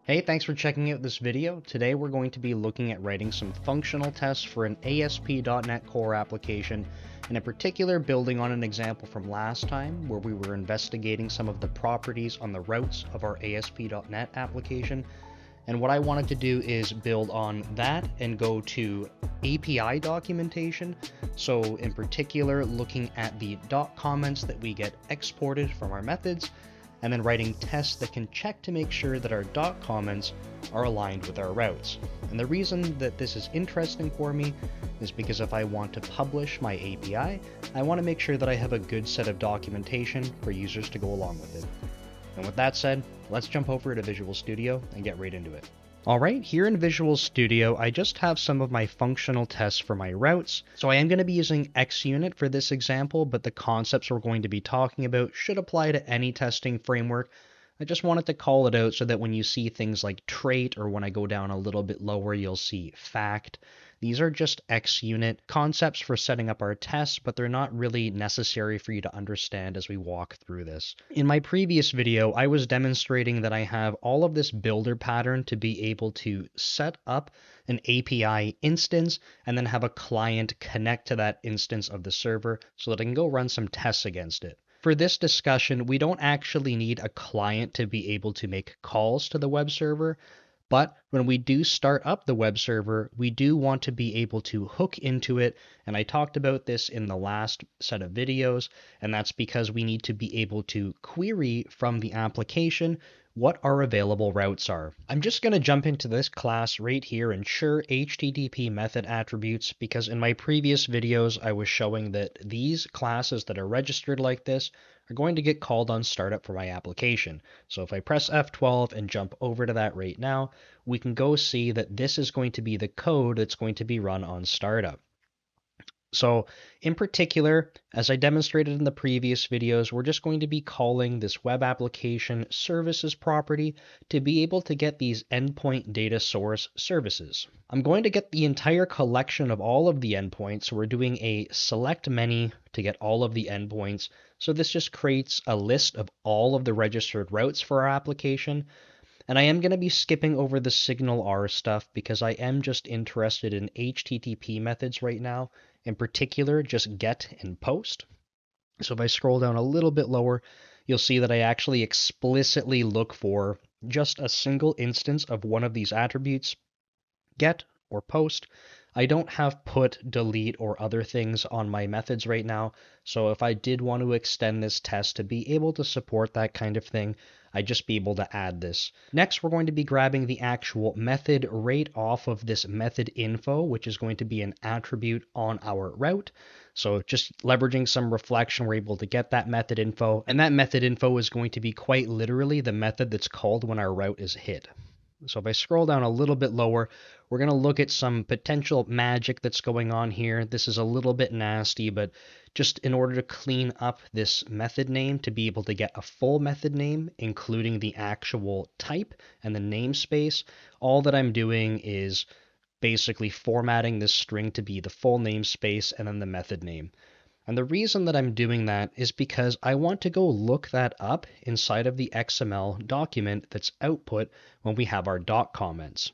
Hey, thanks for checking out this video. Today we're going to be looking at writing some functional tests for an ASP.NET Core application, and in particular building on an example from last time where we were investigating some of the properties on the routes of our ASP.NET application. And what I wanted to do is build on that and go to API documentation. So in particular, looking at the comments that we get exported from our methods, and then writing tests that can check to make sure that our comments are aligned with our routes. And the reason that this is interesting for me is because if I want to publish my API, I want to make sure that I have a good set of documentation for users to go along with it. And with that said, let's jump over to Visual Studio and get right into it. Alright, here in Visual Studio, I just have some of my functional tests for my routes. So I am going to be using xUnit for this example, but the concepts we're going to be talking about should apply to any testing framework. I just wanted to call it out so that when you see things like trait, or when I go down a little bit lower, you'll see fact. These are just xUnit concepts for setting up our tests, but they're not really necessary for you to understand as we walk through this. In my previous video, I was demonstrating that I have all of this builder pattern to be able to set up an API instance and then have a client connect to that instance of the server so that I can go run some tests against it. For this discussion, we don't actually need a client to be able to make calls to the web server. But when we do start up the web server, we do want to be able to hook into it. And I talked about this in the last set of videos, and that's because we need to be able to query from the application what our available routes are. I'm just going to jump into this class right here, ensure HTTP method attributes, because in my previous videos, I was showing that these classes that are registered like this are going to get called on startup for my application. So if I press F12 and jump over to that right now, we can go see that this is going to be the code that's going to be run on startup. So in particular, as I demonstrated in the previous videos, we're just going to be calling this web application services property to be able to get these endpoint data source services. I'm going to get the entire collection of all of the endpoints. So we're doing a select many to get all of the endpoints. So this just creates a list of all of the registered routes for our application. And I am going to be skipping over the signal R stuff because I am just interested in HTTP methods right now, in particular just get and post. So if I scroll down a little bit lower, you'll see that I actually explicitly look for just a single instance of one of these attributes, get or post. I don't have put, delete, or other things on my methods right now, so if I did want to extend this test to be able to support that kind of thing, I'd just be able to add this. Next, we're going to be grabbing the actual method right off of this method info, which is going to be an attribute on our route. So just leveraging some reflection, we're able to get that method info, and that method info is going to be quite literally the method that's called when our route is hit. So if I scroll down a little bit lower, we're going to look at some potential magic that's going on here. This is a little bit nasty, but just in order to clean up this method name to be able to get a full method name, including the actual type and the namespace, all that I'm doing is basically formatting this string to be the full namespace and then the method name. And the reason that I'm doing that is because I want to go look that up inside of the XML document that's output when we have our comments.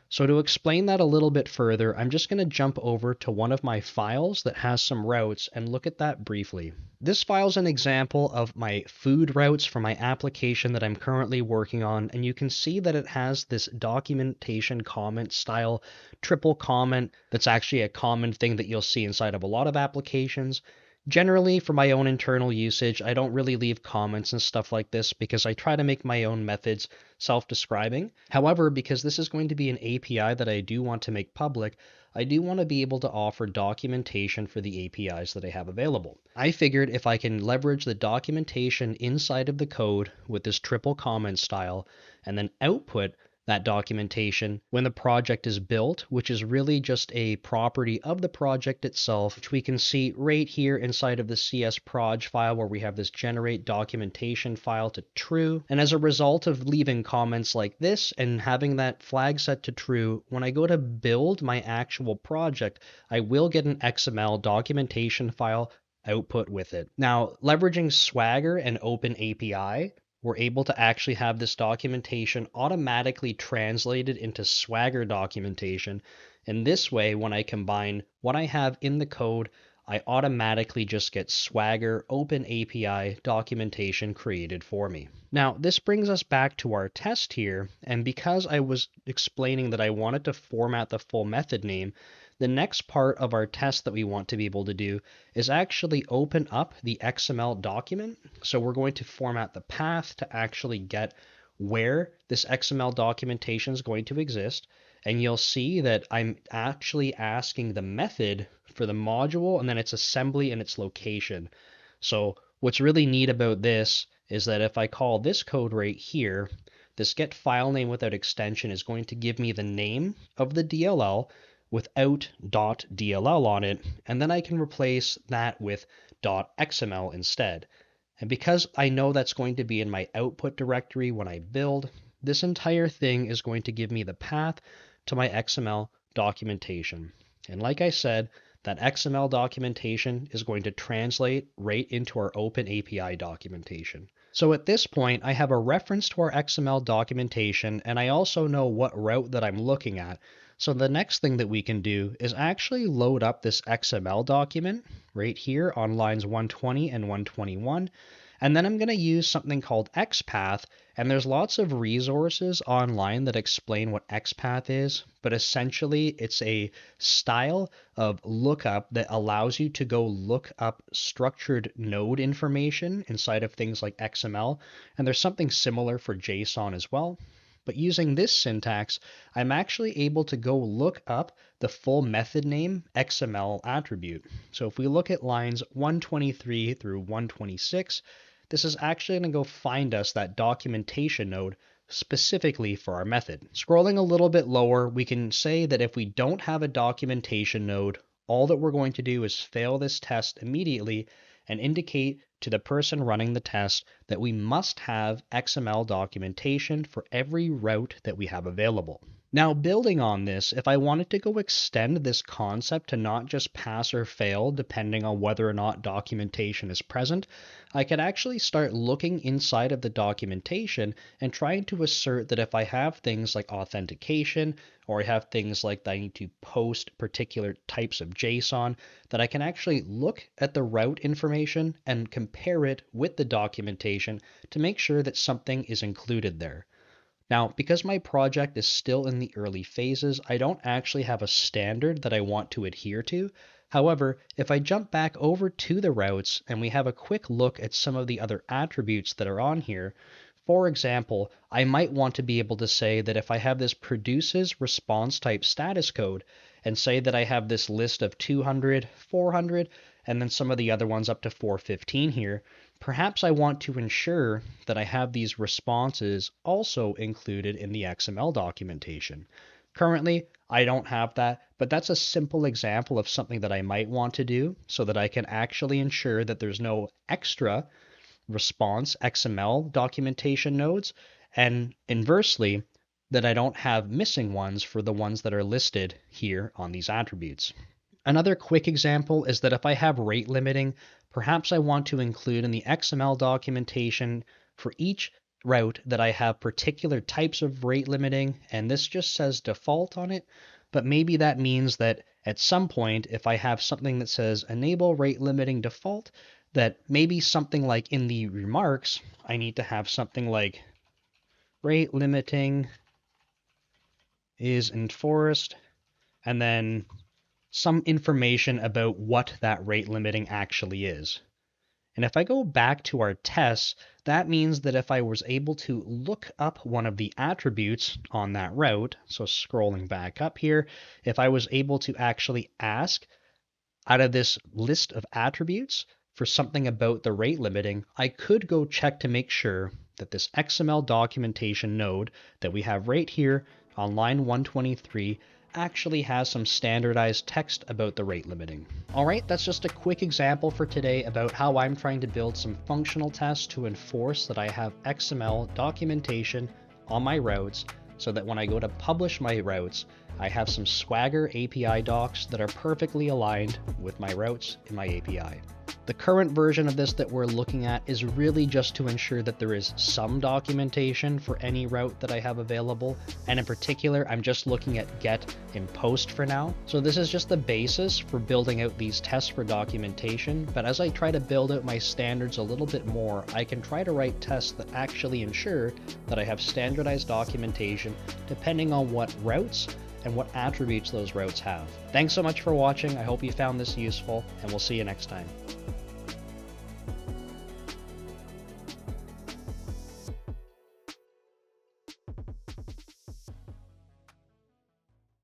So to explain that a little bit further, I'm just going to jump over to one of my files that has some routes and look at that briefly. This file is an example of my food routes for my application that I'm currently working on, and you can see that it has this documentation comment style triple comment that's actually a common thing that you'll see inside of a lot of applications. Generally, for my own internal usage, I don't really leave comments and stuff like this because I try to make my own methods self-describing. However, because this is going to be an API that I do want to make public, I do want to be able to offer documentation for the APIs that I have available. I figured if I can leverage the documentation inside of the code with this triple comment style and then output that documentation when the project is built, which is really just a property of the project itself, which we can see right here inside of the csproj file where we have this generate documentation file to true. And as a result of leaving comments like this and having that flag set to true, when I go to build my actual project, I will get an XML documentation file output with it. Now, leveraging Swagger and OpenAPI, we're able to actually have this documentation automatically translated into Swagger documentation. And this way, when I combine what I have in the code, I automatically just get Swagger Open API documentation created for me. Now, this brings us back to our test here, and because I was explaining that I wanted to format the full method name, the next part of our test that we want to be able to do is actually open up the XML document. So we're going to format the path to actually get where this XML documentation is going to exist. And you'll see that I'm actually asking the method for the module and then its assembly and its location. So what's really neat about this is that if I call this code right here, this get file name without extension is going to give me the name of the DLL without .dll on it, and then I can replace that with .xml instead. And because I know that's going to be in my output directory when I build, this entire thing is going to give me the path to my XML documentation. And like I said, that XML documentation is going to translate right into our Open API documentation. So at this point, I have a reference to our XML documentation, and I also know what route that I'm looking at. So the next thing that we can do is actually load up this XML document right here on lines 120 and 121. And then I'm going to use something called XPath, and there's lots of resources online that explain what XPath is, but essentially it's a style of lookup that allows you to go look up structured node information inside of things like XML, and there's something similar for JSON as well. But using this syntax, I'm actually able to go look up the full method name XML attribute. So if we look at lines 123 through 126, this is actually going to go find us that documentation node specifically for our method. Scrolling a little bit lower, we can say that if we don't have a documentation node, all that we're going to do is fail this test immediately and indicate to the person running the test that we must have XML documentation for every route that we have available. Now, building on this, if I wanted to go extend this concept to not just pass or fail depending on whether or not documentation is present, I could actually start looking inside of the documentation and trying to assert that if I have things like authentication, or I have things like that I need to post particular types of JSON, that I can actually look at the route information and compare it with the documentation to make sure that something is included there. Now, because my project is still in the early phases, I don't actually have a standard that I want to adhere to. However, if I jump back over to the routes and we have a quick look at some of the other attributes that are on here, for example, I might want to be able to say that if I have this produces response type status code and say that I have this list of 200, 400, and then some of the other ones up to 415 here, perhaps I want to ensure that I have these responses also included in the XML documentation. Currently, I don't have that, but that's a simple example of something that I might want to do so that I can actually ensure that there's no extra response XML documentation nodes, and inversely, that I don't have missing ones for the ones that are listed here on these attributes. Another quick example is that if I have rate limiting, perhaps I want to include in the XML documentation for each route that I have particular types of rate limiting, and this just says default on it, but maybe that means that at some point, if I have something that says enable rate limiting default, that maybe something like in the remarks, I need to have something like rate limiting is enforced, and then some information about what that rate limiting actually is. And if I go back to our tests, that means that if I was able to look up one of the attributes on that route, so scrolling back up here, if I was able to actually ask out of this list of attributes for something about the rate limiting, I could go check to make sure that this XML documentation node that we have right here on line 123 actually has some standardized text about the rate limiting. Alright, that's just a quick example for today about how I'm trying to build some functional tests to enforce that I have XML documentation on my routes so that when I go to publish my routes, I have some Swagger API docs that are perfectly aligned with my routes in my API. The current version of this that we're looking at is really just to ensure that there is some documentation for any route that I have available, and in particular I'm just looking at get in post for now. So this is just the basis for building out these tests for documentation, but as I try to build out my standards a little bit more, I can try to write tests that actually ensure that I have standardized documentation depending on what routes and what attributes those routes have. Thanks so much for watching. I hope you found this useful, and we'll see you next time.